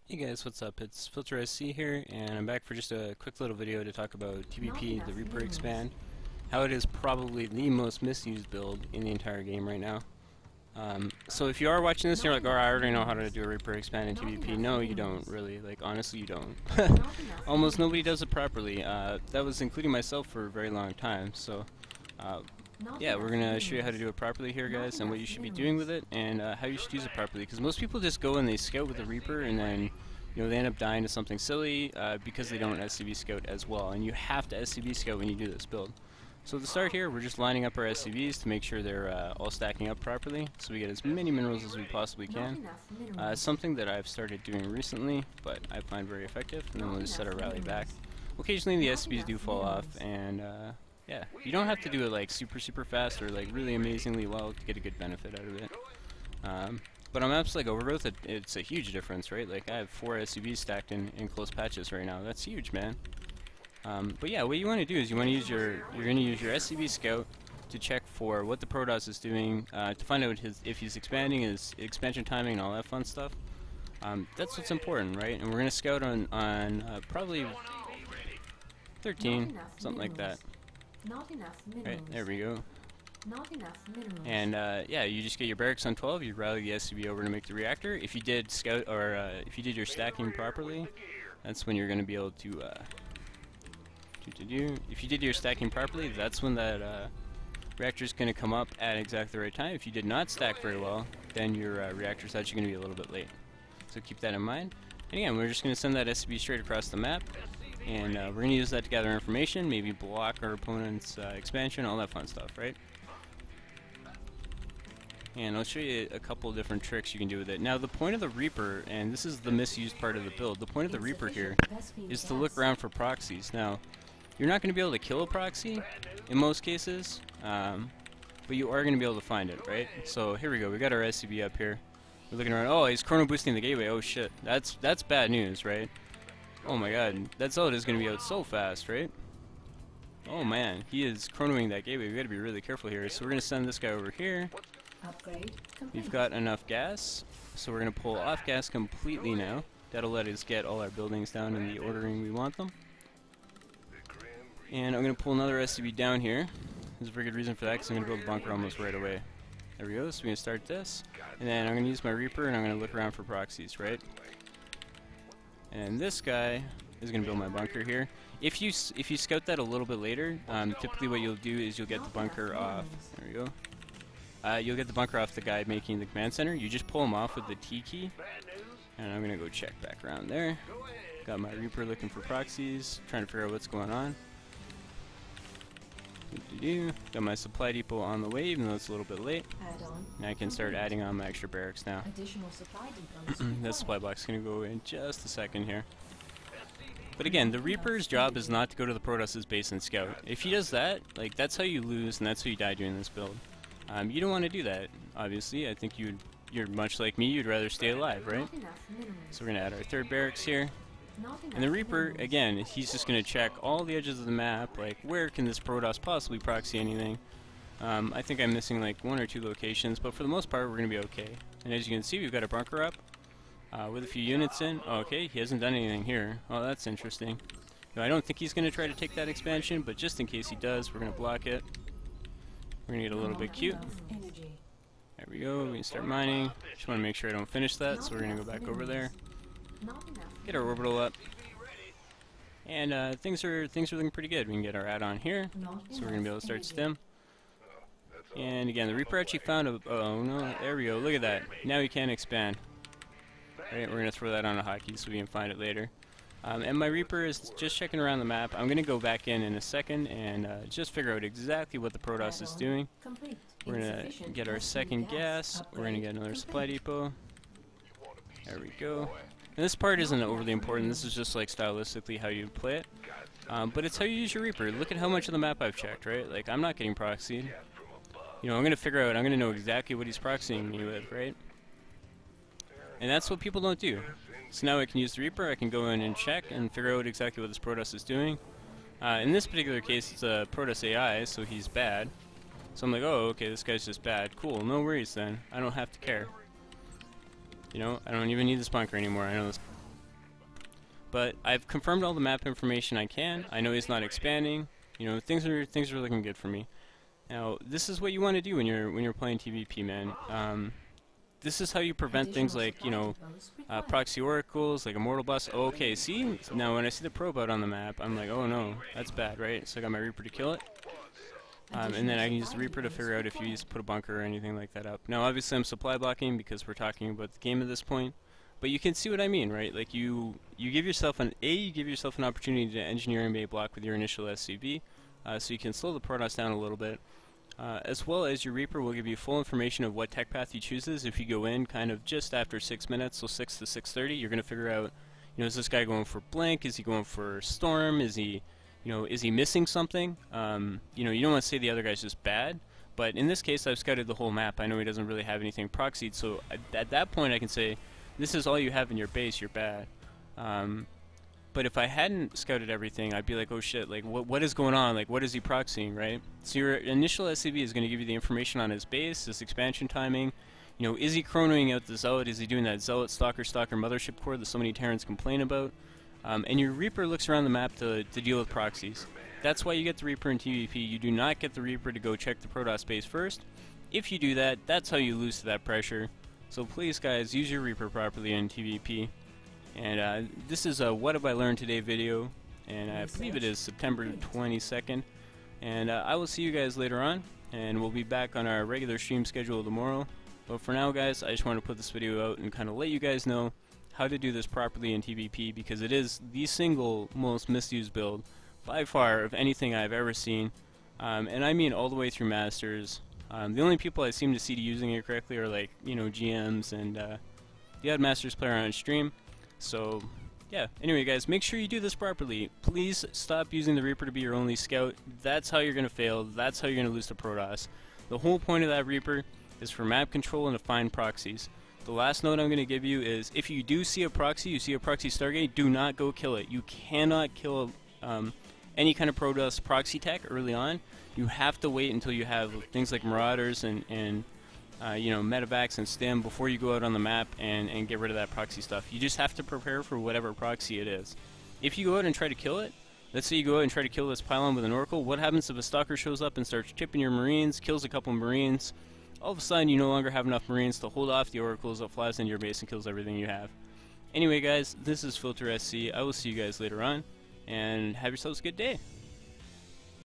Hey guys, what's up? It's Filter SC here, and I'm back for just a quick little video to talk about TvP, the Reaper Expand, how it is probably the most misused build in the entire game right now. So if you are watching this and you're like, oh, I already know how to do a Reaper Expand in TvP, no, you don't, really. Like, honestly, you don't. Almost nobody does it properly. That was including myself for a very long time, so yeah, we're going to show you how to do it properly here, guys, and what you should be doing with it, and how you should use it properly. Because most people just go and they scout with the Reaper, and then they end up dying to something silly because they don't SCV scout as well. And you have to SCV scout when you do this build. So to start here, we're just lining up our SCVs to make sure they're all stacking up properly, so we get as many minerals as we possibly can. Something that I've started doing recently, but I find very effective, and then we'll just set our rally back. Occasionally the SCVs do fall off, and yeah, you don't have to do it like super fast or like really amazingly well to get a good benefit out of it. But on maps like Overgrowth, it's a huge difference, right? Like I have 4 SCVs stacked in close patches right now. That's huge, man. But yeah, what you want to do is you're going to use your SCV scout to check for what the Protoss is doing, to find out if he's expanding, his expansion timing, and all that fun stuff. That's what's important, right? And we're going to scout on probably 13, something like that. Right, there we go. And yeah, you just get your barracks on 12, you rally the SCV over to make the reactor. If you did scout, or if you did your stacking properly, that's when you're going to be able to if you did your stacking properly, that's when that reactor is going to come up at exactly the right time. If you did not stack very well, then your reactor is actually going to be a little bit late. So keep that in mind. And again, we're just going to send that SCV straight across the map, and we're going to use that to gather information, maybe block our opponent's expansion, all that fun stuff, right? And I'll show you a couple of different tricks you can do with it. Now the point of the Reaper, and this is the misused part of the build, the point of the Reaper here is to look around for proxies. Now, you're not going to be able to kill a proxy in most cases, but you are going to be able to find it, right? So here we go, we got our SCV up here. We're looking around, oh, he's chrono boosting the gateway, oh shit, that's bad news, right? Oh my god, that Zealot is going to be out so fast, right? Oh man, he is chronoing that gateway, we got to be really careful here. So we're going to send this guy over here. We've got enough gas, so we're going to pull off gas completely now. That'll let us get all our buildings down in the ordering we want them. And I'm going to pull another SCV down here. There's a very good reason for that, because I'm going to build a bunker almost right away. There we go, so we're going to start this. And then I'm going to use my Reaper, and I'm going to look around for proxies, right? And this guy is going to build my bunker here. If you scout that a little bit later, typically what you'll do is you'll get the bunker off. There we go. You'll get the bunker off the guy making the command center. You just pull him off with the T key. And I'm going to go check back around there. Got my Reaper looking for proxies, trying to figure out what's going on. Got my supply depot on the way, even though it's a little bit late. And I can start adding on my extra barracks now. That supply box is going to go in just a second here. But again, the Reaper's job is not to go to the Protoss's base and scout. If he does that, like, that's how you lose and that's how you die doing this build. You don't want to do that, obviously. I think you're much like me, you'd rather stay alive, right? So we're going to add our third barracks here. And the Reaper, again, he's just going to check all the edges of the map, like, where can this Protoss possibly proxy anything? I think I'm missing like 1 or 2 locations, but for the most part we're going to be okay. And as you can see, we've got a bunker up with a few units in. Oh, okay, he hasn't done anything here. Oh, that's interesting. No, I don't think he's going to try to take that expansion, but just in case he does, we're going to block it. We're going to get a little bit cute. There we go, we can start mining. Just want to make sure I don't finish that, so we're going to go back over there. Get our orbital up. And things are looking pretty good. We can get our add-on here, so we're going to be able to start stim. And again, the Reaper actually found a... oh no, there we go, look at that. Now he can expand. Alright, we're going to throw that on a hotkey so we can find it later. And my Reaper is just checking around the map. I'm going to go back in a second and just figure out exactly what the Protoss is doing. We're going to get our second gas. We're going to get another supply depot. There we go. And this part isn't overly important. This is just like stylistically how you play it. But it's how you use your Reaper. Look at how much of the map I've checked, right? Like, I'm not getting proxied. You know, I'm going to figure out, I'm going to know exactly what he's proxying me with, right? And that's what people don't do. So now I can use the Reaper, I can go in and check and figure out exactly what this Protoss is doing. In this particular case, it's a Protoss AI, so he's bad. So I'm like, oh, okay, this guy's just bad. Cool, no worries then. I don't have to care. You know, I don't even need this bunker anymore. I know this But I've confirmed all the map information I can. I know he's not expanding. You know, things are looking good for me. Now, this is what you want to do when you're playing TvP, man. This is how you prevent things like, you know, proxy oracles, like immortal boss. Okay, see? Now when I see the probe out on the map, I'm like, oh no, that's bad, right? So I got my Reaper to kill it. And then I can use the Reaper to figure out if you put a bunker or anything like that up. Now obviously I'm supply blocking because we're talking about the game at this point. But you can see what I mean, right? Like you give yourself an opportunity to engineer and may block with your initial SCV, so you can slow the Protoss down a little bit. As well as your Reaper will give you full information of what tech path he chooses. If you go in kind of just after 6 minutes, so 6 to 6:30, you're going to figure out, you know, is this guy going for Blink? Is he going for Storm? Is he, you know, is he missing something? You know, you don't want to say the other guy's just bad, but in this case, I've scouted the whole map. I know he doesn't really have anything proxied, so at that point, I can say, this is all you have in your base, you're bad. But if I hadn't scouted everything, I'd be like, oh shit, like what is going on? Like what is he proxying, right? So your initial SCV is going to give you the information on his base, his expansion timing. You know, is he chronoing out the Zealot? Is he doing that Zealot Stalker Mothership core that so many Terrans complain about? And your Reaper looks around the map to deal with proxies. That's why you get the Reaper in TvP. You do not get the Reaper to go check the Protoss base first. If you do that, that's how you lose to that pressure. So please guys, use your Reaper properly in TvP. And this is a What Have I Learned Today video, and I believe it is September 22nd. And I will see you guys later on, and we'll be back on our regular stream schedule tomorrow. But for now guys, I just want to put this video out and kind of let you guys know how to do this properly in TvP, because it is the single most misused build by far of anything I've ever seen. And I mean all the way through Masters. The only people I seem to see using it correctly are like, you know, GMs and the odd Masters player on stream. So, yeah, anyway guys, make sure you do this properly. Please stop using the Reaper to be your only scout. That's how you're going to fail. That's how you're going to lose to Protoss. The whole point of that Reaper is for map control and to find proxies. The last note I'm going to give you is, if you do see a proxy, you see a proxy Stargate, do not go kill it. You cannot kill any kind of Protoss proxy tech early on. You have to wait until you have things like Marauders and you know, medevacs and stim before you go out on the map and get rid of that proxy stuff. You just have to prepare for whatever proxy it is. If you go out and try to kill it, let's say you go out and try to kill this pylon with an Oracle, what happens if a Stalker shows up and starts chipping your Marines, kills a couple Marines? All of a sudden you no longer have enough Marines to hold off the Oracles, it flies into your base and kills everything you have. Anyway guys, this is Filter SC. I will see you guys later on, and have yourselves a good day.